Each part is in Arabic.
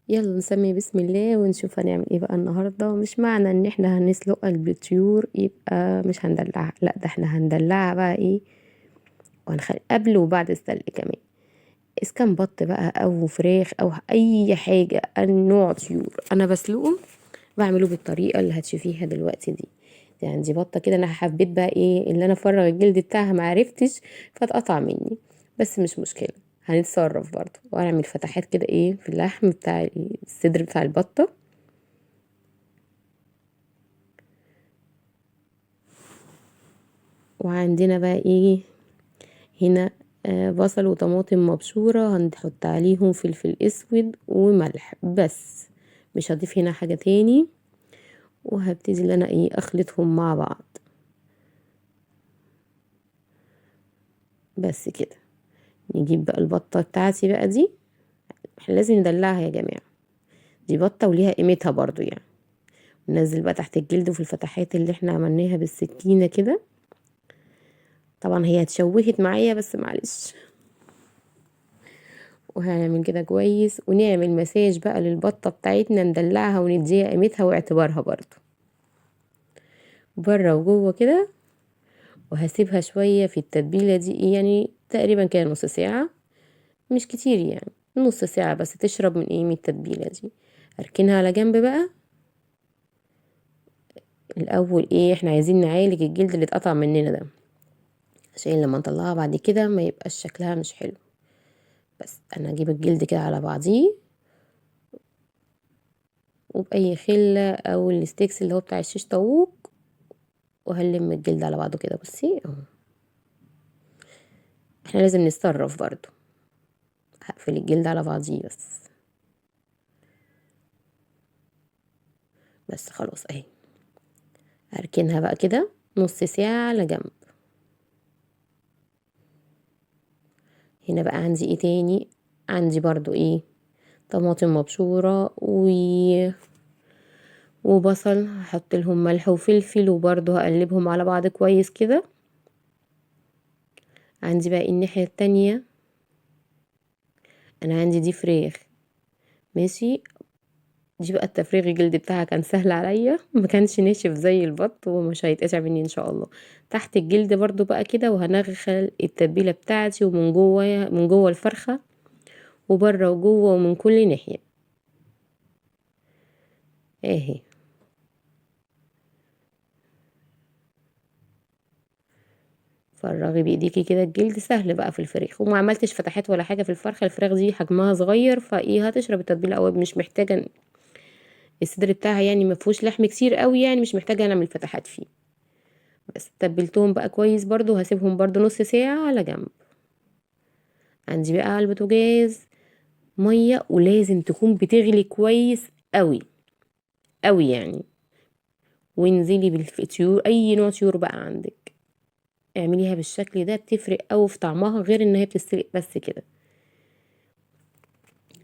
يلا نسمي بسم الله ونشوف هنعمل ايه بقى النهارده. مش معنى ان احنا هنسلق الطيور يبقى مش هندلعها، لا ده احنا هندلعها بقى ايه، وهنخلي قبل وبعد السلق كمان. اذا كان بط بقى او فراخ او اي حاجه، نوع طيور انا بسلقه بعمله بالطريقه اللي هتشوفيها دلوقتي دي. عندي بطه كده، انا حبيت بقى ايه اللي انا افرغ الجلد بتاعها، معرفتش فاتقطع مني، بس مش مشكله، هنتصرف برضه واعمل فتحات كده ايه في اللحم بتاع الصدر بتاع البطه. وعندنا بقى ايه هنا، بصل وطماطم مبشورة، هنحط عليهم فلفل اسود وملح بس، مش هضيف هنا حاجة تاني. وهبتدي ان انا ايه اخلطهم مع بعض بس كده. نجيب بقى البطة بتاعتي بقى دي، احنا لازم ندلعها يا جماعة، دي بطة وليها قيمتها برضو يعني. ننزل بقى تحت الجلد وفي الفتحات اللي احنا عملناها بالسكينة كده. طبعا هي اتشوهت معايا بس معلش. وهنعمل كده كويس ونعمل مساج بقى للبطة بتاعتنا، ندلعها ونديها قيمتها واعتبارها برضو بره وجوه كده. وهسيبها شوية في التتبيلة دي يعني تقريبا كده نص ساعة، مش كتير يعني، نص ساعة بس تشرب من ايه من التتبيلة دي. اركنها على جنب بقى. الاول ايه احنا عايزين نعالج الجلد اللي اتقطع مننا ده، عشان لما نطلعها بعد كده ما يبقاش شكلها مش حلو. بس انا اجيب الجلد كده على بعضيه، وبأي خلة او الستيكس اللي هو بتاع الشيش طاووق، وهلم الجلد على بعضه كده. بصي اهو، احنا لازم نتصرف برضو. هقفل الجلد على بعضيه بس خلاص اهي. هركنها بقى كده نص ساعة على جنب. هنا بقى عندي ايه تاني، عندي برضو ايه طماطم مبشورة وبصل، هحط لهم ملح وفلفل وبرضو هقلبهم على بعض كويس كده. عندي بقى الناحية التانية، انا عندي دي فراخ ماشي. دي بقى التفريغ الجلد بتاعها كان سهل عليا، ما كانش ناشف زي البط ومش هيتقطع مني ان شاء الله. تحت الجلد برضو بقى كده، وهنغسل التتبيله بتاعتي ومن جوه من جوه الفرخه وبره وجوه ومن كل ناحيه اهي. فرغي بايديكي كده الجلد، سهل بقى في الفراخ، وما عملتش فتحات ولا حاجه في الفرخه. الفراخ دي حجمها صغير فايه هتشرب التتبيله قوي، مش محتاجه الصدر بتاعها يعني ما فيهوش لحم كتير قوي يعني، مش محتاجه نعمل فتحات فيه. بس تبلتهم بقى كويس برضو، هسيبهم برضو نص ساعه على جنب. عندي بقى على البوتاجاز ميه، ولازم تكون بتغلي كويس قوي قوي يعني. وانزلي بالطيور، اي نوع طيور بقى عندك اعمليها بالشكل ده، بتفرق قوي في طعمها غير ان هي بتستوي بس كده.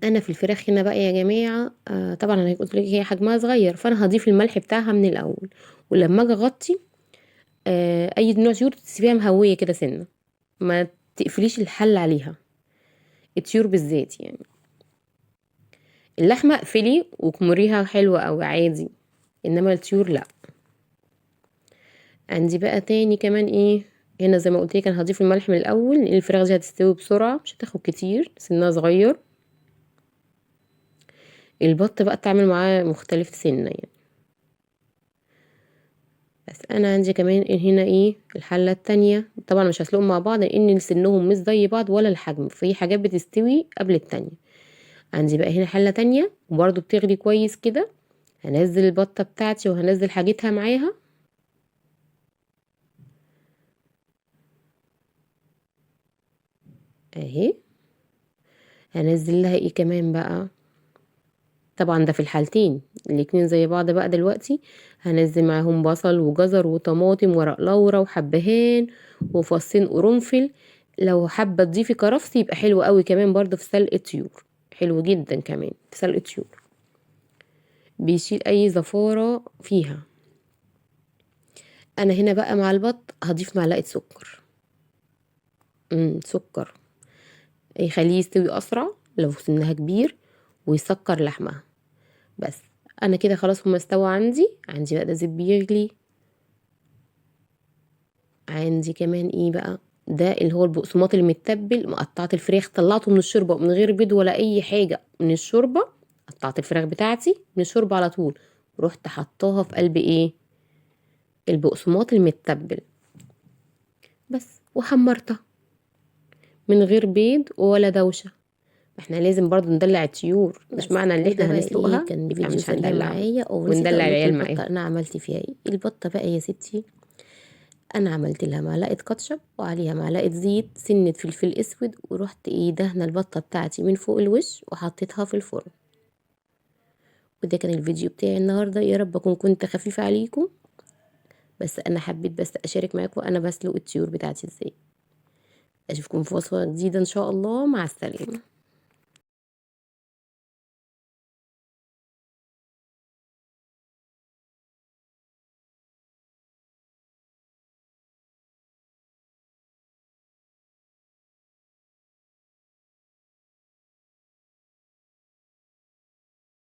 انا في الفراخ هنا بقى يا جماعه، طبعا انا قلت لك هي حجمها صغير، فانا هضيف الملح بتاعها من الاول. ولما اجي اغطي اي نوع طيور تسيبيها مهويه كده سنه، ما تقفليش الحل عليها، الطيور بالذات يعني. اللحمه اقفلي وكمريها حلوه او عادي، انما الطيور لا. عندي بقى تاني كمان ايه، هنا زي ما قلت لك انا هضيف الملح من الاول لان الفراخ دي هتستوي بسرعه، مش هتاخد كتير، سنها صغير. البط بقى التعامل معاه مختلف سنه يعني. بس انا عندي كمان هنا ايه الحله التانية، طبعا مش هسلقهم مع بعض لان سنهم مش زي بعض ولا الحجم، في حاجات بتستوي قبل التانية. عندي بقى هنا حله تانية وبرده بتغلي كويس كده. هنزل البطه بتاعتي وهنزل حاجتها معاها اهي. هنزل لها ايه كمان بقى، طبعا ده في الحالتين الاتنين زي بعض بقى دلوقتي. هنزل معاهم بصل وجزر وطماطم ورق لورا وحبهان وفصين قرنفل. لو حابه تضيفي كرفس يبقى حلو قوي كمان برضو في سلق الطيور، حلو جدا كمان في سلق الطيور، بيشيل اي زفاره فيها. انا هنا بقى مع البط هضيف معلقه سكر. سكر يخليه يستوي اسرع لو سنها كبير، ويسكر لحمها. بس انا كده خلاص هما استوى عندي بقى ده زيت بيغلي. عندي كمان ايه بقى، ده اللي هو البقسماط المتبل. مقطعت الفراخ طلعته من الشوربه من غير بيض ولا اي حاجه من الشوربه. قطعت الفراخ بتاعتي من الشوربه على طول، ورحت حطاها في قلب ايه، البقسماط المتبل بس، وحمرتها من غير بيض ولا دوشه. احنا لازم برضو ندلع الطيور، مش معنى ان احنا هنسلقها كان يبقى فيديو مش سريع هندلعهم معايا، او نسيت وندلع اقول لكم العيال البطه معاهم. انا عملت فيها ايه. البطه بقى يا ستي، انا عملت لها معلقه كاتشب وعليها معلقه زيت، سنه فلفل اسود، ورحت ايه دهنه البطه بتاعتي من فوق الوش وحطيتها في الفرن. وده كان الفيديو بتاعي النهارده، يا رب اكون كنت خفيفه عليكم، بس انا حبيت بس اشارك معاكم انا بسلق الطيور بتاعتي ازاي. اشوفكم في وصفه جديده ان شاء الله، مع السلامه.